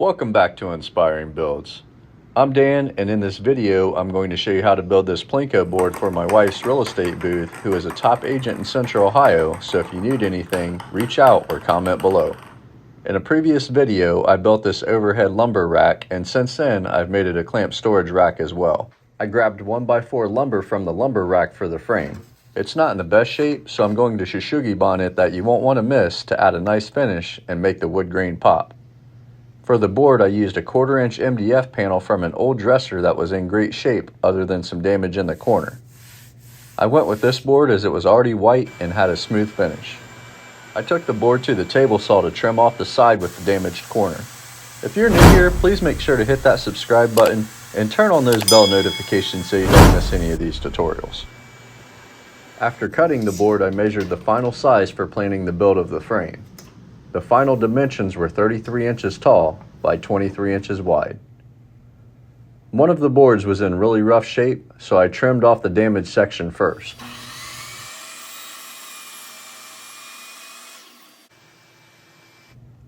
Welcome back to Inspiring Builds. I'm Dan, and in this video I'm going to show you how to build this Plinko board for my wife's real estate booth, who is a top agent in Central Ohio, so if you need anything, reach out or comment below. In a previous video I built this overhead lumber rack, and since then I've made it a clamp storage rack as well. I grabbed 1x4 lumber from the lumber rack for the frame. It's not in the best shape, so I'm going to shishugi bond it that you won't want to miss to add a nice finish and make the wood grain pop. For the board, I used a 1/4 inch MDF panel from an old dresser that was in great shape other than some damage in the corner. I went with this board as it was already white and had a smooth finish. I took the board to the table saw to trim off the side with the damaged corner. If you're new here, please make sure to hit that subscribe button and turn on those bell notifications so you don't miss any of these tutorials. After cutting the board, I measured the final size for planning the build of the frame. The final dimensions were 33 inches tall by 23 inches wide. One of the boards was in really rough shape, so I trimmed off the damaged section first.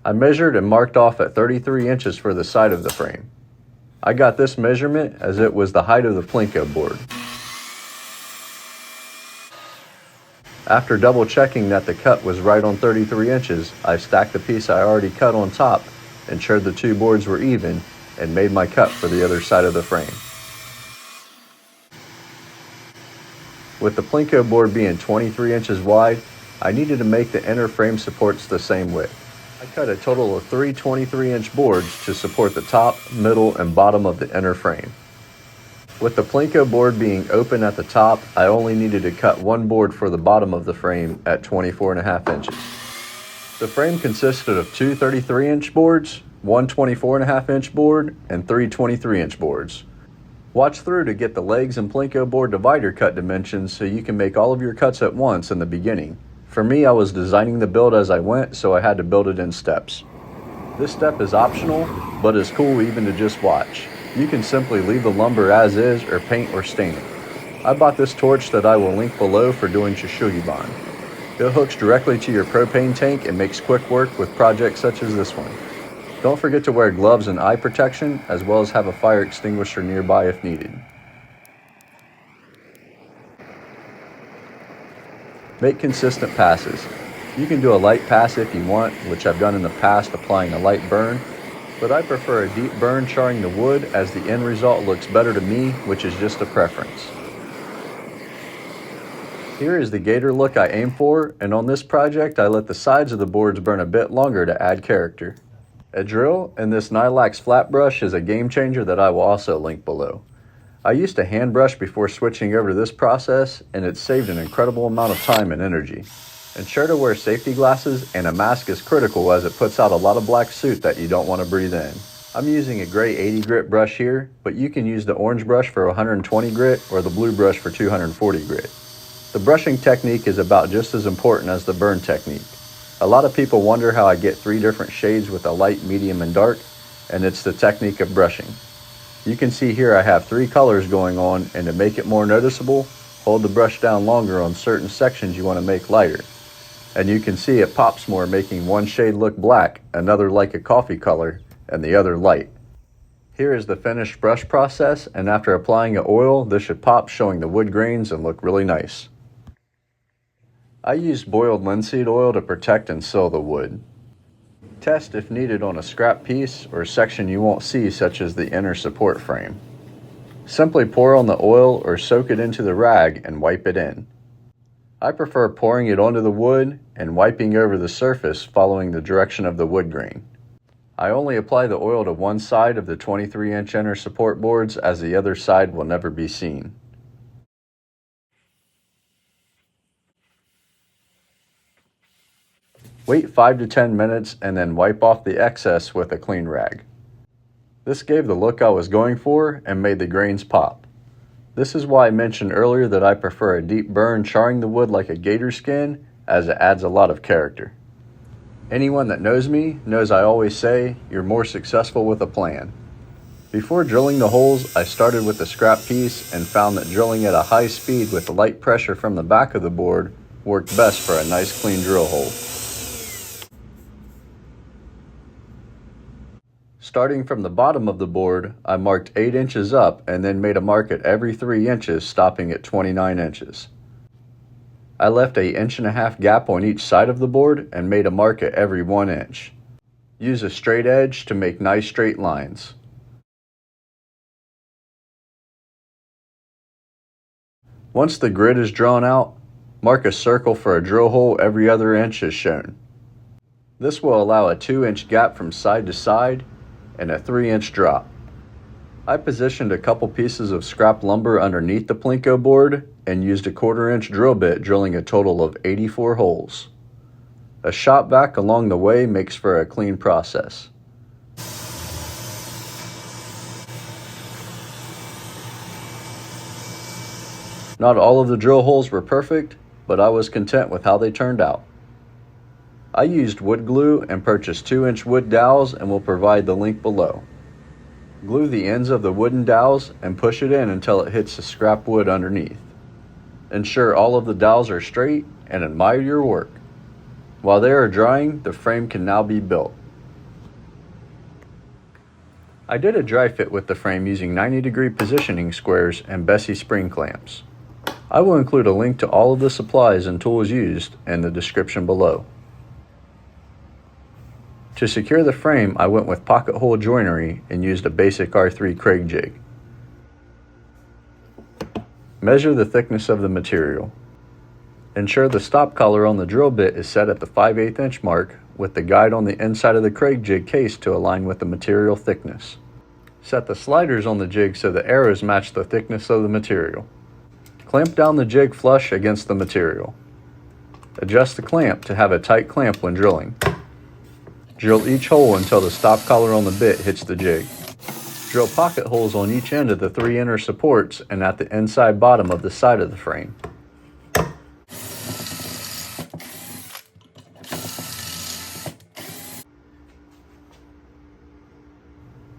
I measured and marked off at 33 inches for the side of the frame. I got this measurement as it was the height of the Plinko board. After double checking that the cut was right on 33 inches, I stacked the piece I already cut on top, ensured the two boards were even, and made my cut for the other side of the frame. With the Plinko board being 23 inches wide, I needed to make the inner frame supports the same width. I cut a total of 3 23-inch boards to support the top, middle, and bottom of the inner frame. With the Plinko board being open at the top, I only needed to cut one board for the bottom of the frame at 24.5 inches. The frame consisted of 2 33-inch boards, one 24.5-inch board, and 3 23-inch boards. Watch through to get the legs and Plinko board divider cut dimensions so you can make all of your cuts at once in the beginning. For me, I was designing the build as I went, so I had to build it in steps. This step is optional, but is cool even to just watch. You can simply leave the lumber as is or paint or stain it. I bought this torch that I will link below for doing shishugi bond. It hooks directly to your propane tank and makes quick work with projects such as this one. Don't forget to wear gloves and eye protection, as well as have a fire extinguisher nearby if needed. Make consistent passes. You can do a light pass if you want, which I've done in the past applying a light burn, but I prefer a deep burn charring the wood as the end result looks better to me, which is just a preference. Here is the gator look I aim for, and on this project I let the sides of the boards burn a bit longer to add character. A drill and this Nylax flat brush is a game changer that I will also link below. I used to hand brush before switching over to this process, and it saved an incredible amount of time and energy. Ensure to wear safety glasses, and a mask is critical as it puts out a lot of black soot that you don't want to breathe in. I'm using a gray 80 grit brush here, but you can use the orange brush for 120 grit or the blue brush for 240 grit. The brushing technique is about just as important as the burn technique. A lot of people wonder how I get 3 different shades with a light, medium, and dark, and it's the technique of brushing. You can see here I have 3 colors going on, and to make it more noticeable, hold the brush down longer on certain sections you want to make lighter. And you can see it pops more, making one shade look black, another like a coffee color, and the other light. Here is the finished brush process, and after applying an oil, this should pop, showing the wood grains and look really nice. I used boiled linseed oil to protect and seal the wood. Test if needed on a scrap piece or section you won't see, such as the inner support frame. Simply pour on the oil or soak it into the rag and wipe it in. I prefer pouring it onto the wood and wiping over the surface following the direction of the wood grain. I only apply the oil to one side of the 23-inch inner support boards, as the other side will never be seen. Wait 5 to 10 minutes and then wipe off the excess with a clean rag. This gave the look I was going for and made the grains pop. This is why I mentioned earlier that I prefer a deep burn charring the wood like a gator skin, as it adds a lot of character. Anyone that knows me knows I always say, you're more successful with a plan. Before drilling the holes, I started with a scrap piece and found that drilling at a high speed with light pressure from the back of the board worked best for a nice clean drill hole. Starting from the bottom of the board, I marked 8 inches up and then made a mark at every 3 inches, stopping at 29 inches. I left a 1.5 inch gap on each side of the board and made a mark at every 1 inch. Use a straight edge to make nice straight lines. Once the grid is drawn out, mark a circle for a drill hole every other inch as shown. This will allow a 2-inch gap from side to side and a 3-inch drop. I positioned a couple pieces of scrap lumber underneath the Plinko board and used a 1/4 inch drill bit, drilling a total of 84 holes. A shop vac along the way makes for a clean process. Not all of the drill holes were perfect, but I was content with how they turned out. I used wood glue and purchased 2-inch wood dowels and will provide the link below. Glue the ends of the wooden dowels and push it in until it hits the scrap wood underneath. Ensure all of the dowels are straight and admire your work. While they are drying, the frame can now be built. I did a dry fit with the frame using 90-degree positioning squares and Bessie spring clamps. I will include a link to all of the supplies and tools used in the description below. To secure the frame, I went with pocket hole joinery and used a basic R3 Craig jig. Measure the thickness of the material. Ensure the stop collar on the drill bit is set at the 5/8 inch mark with the guide on the inside of the Craig jig case to align with the material thickness. Set the sliders on the jig so the arrows match the thickness of the material. Clamp down the jig flush against the material. Adjust the clamp to have a tight clamp when drilling. Drill each hole until the stop collar on the bit hits the jig. Drill pocket holes on each end of the 3 inner supports and at the inside bottom of the side of the frame.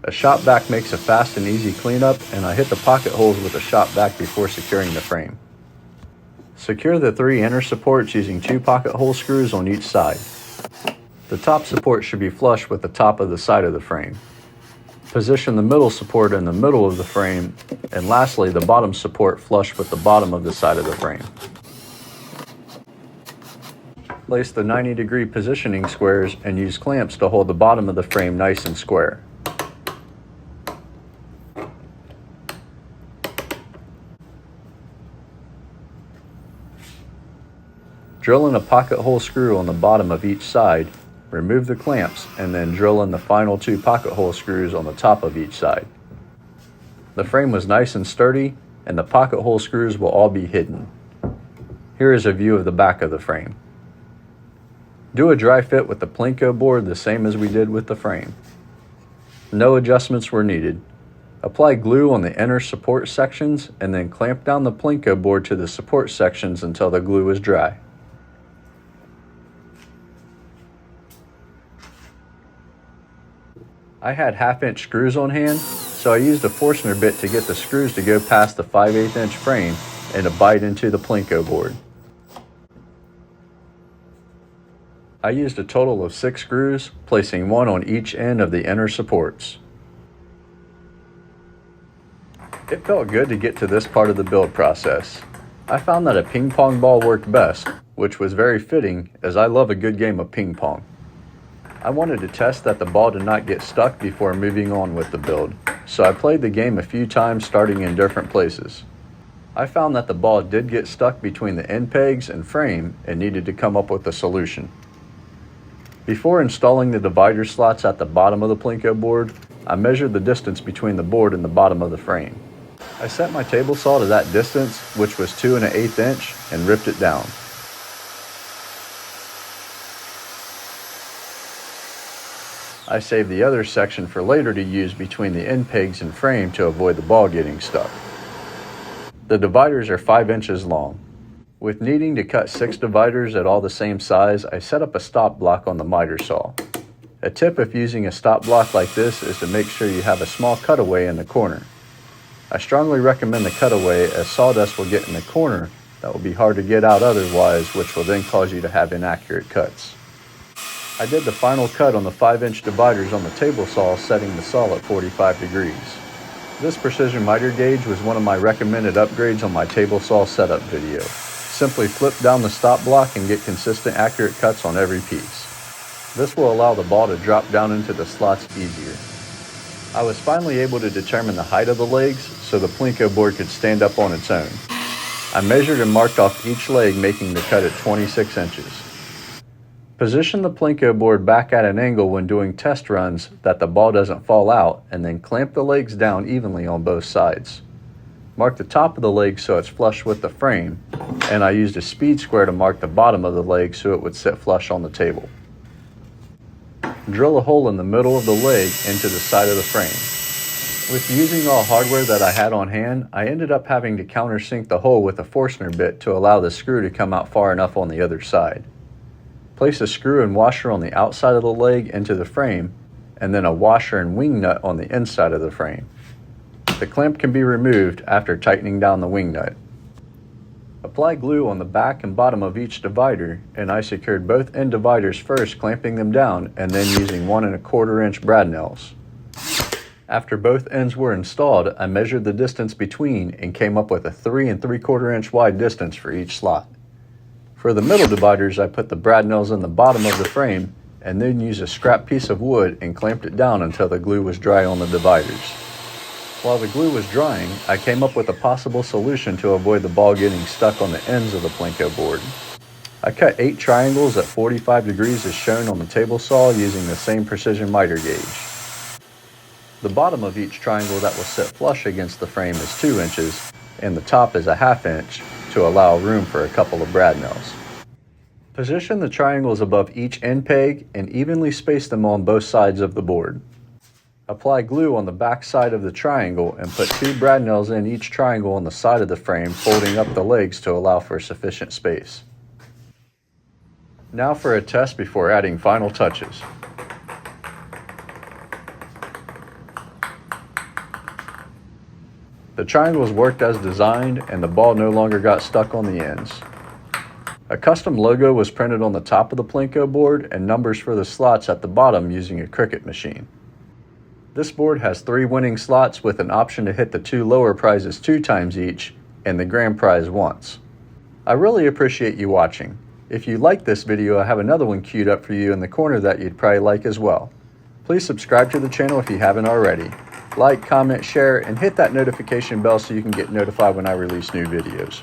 A shop vac makes a fast and easy cleanup, and I hit the pocket holes with a shop vac before securing the frame. Secure the 3 inner supports using 2 pocket hole screws on each side. The top support should be flush with the top of the side of the frame. Position the middle support in the middle of the frame, and lastly the bottom support flush with the bottom of the side of the frame. Place the 90-degree positioning squares and use clamps to hold the bottom of the frame nice and square. Drill in a pocket hole screw on the bottom of each side, remove the clamps, and then drill in the final 2 pocket hole screws on the top of each side. The frame was nice and sturdy, and the pocket hole screws will all be hidden. Here is a view of the back of the frame. Do a dry fit with the Plinko board the same as we did with the frame. No adjustments were needed. Apply glue on the inner support sections and then clamp down the Plinko board to the support sections until the glue is dry. I had 1/2 inch screws on hand, so I used a Forstner bit to get the screws to go past the 5/8 inch frame and to bite into the Plinko board. I used a total of 6 screws, placing 1 on each end of the inner supports. It felt good to get to this part of the build process. I found that a ping pong ball worked best, which was very fitting as I love a good game of ping pong. I wanted to test that the ball did not get stuck before moving on with the build, so I played the game a few times starting in different places. I found that the ball did get stuck between the end pegs and frame and needed to come up with a solution. Before installing the divider slots at the bottom of the Plinko board, I measured the distance between the board and the bottom of the frame. I set my table saw to that distance, which was 2 1/8 inch, and ripped it down. I saved the other section for later to use between the end pegs and frame to avoid the ball getting stuck. The dividers are 5 inches long. With needing to cut 6 dividers at all the same size, I set up a stop block on the miter saw. A tip if using a stop block like this is to make sure you have a small cutaway in the corner. I strongly recommend the cutaway as sawdust will get in the corner that will be hard to get out otherwise, which will then cause you to have inaccurate cuts. I did the final cut on the 5-inch dividers on the table saw, setting the saw at 45 degrees. This precision miter gauge was one of my recommended upgrades on my table saw setup video. Simply flip down the stop block and get consistent, accurate cuts on every piece. This will allow the ball to drop down into the slots easier. I was finally able to determine the height of the legs so the Plinko board could stand up on its own. I measured and marked off each leg, making the cut at 26 inches. Position the Plinko board back at an angle when doing test runs that the ball doesn't fall out, and then clamp the legs down evenly on both sides. Mark the top of the leg so it's flush with the frame, and I used a speed square to mark the bottom of the leg so it would sit flush on the table. Drill a hole in the middle of the leg into the side of the frame. With using all hardware that I had on hand, I ended up having to countersink the hole with a Forstner bit to allow the screw to come out far enough on the other side. Place a screw and washer on the outside of the leg into the frame, and then a washer and wing nut on the inside of the frame. The clamp can be removed after tightening down the wing nut. Apply glue on the back and bottom of each divider, and I secured both end dividers first, clamping them down, and then using 1 1/4 inch brad nails. After both ends were installed, I measured the distance between and came up with a 3 3/4 inch wide distance for each slot. For the middle dividers, I put the brad nails in the bottom of the frame and then used a scrap piece of wood and clamped it down until the glue was dry on the dividers. While the glue was drying, I came up with a possible solution to avoid the ball getting stuck on the ends of the Plinko board. I cut 8 triangles at 45 degrees as shown on the table saw using the same precision miter gauge. The bottom of each triangle that will sit flush against the frame is 2 inches, and the top is a 1/2 inch to allow room for a couple of brad nails. Position the triangles above each end peg and evenly space them on both sides of the board. Apply glue on the back side of the triangle and put 2 brad nails in each triangle on the side of the frame, folding up the legs to allow for sufficient space. Now for a test before adding final touches. The triangles worked as designed and the ball no longer got stuck on the ends. A custom logo was printed on the top of the Plinko board and numbers for the slots at the bottom using a Cricut machine. This board has 3 winning slots with an option to hit the 2 lower prizes 2 times each and the grand prize once. I really appreciate you watching. If you like this video, I have another one queued up for you in the corner that you'd probably like as well. Please subscribe to the channel if you haven't already. Like, comment, share, and hit that notification bell so you can get notified when I release new videos.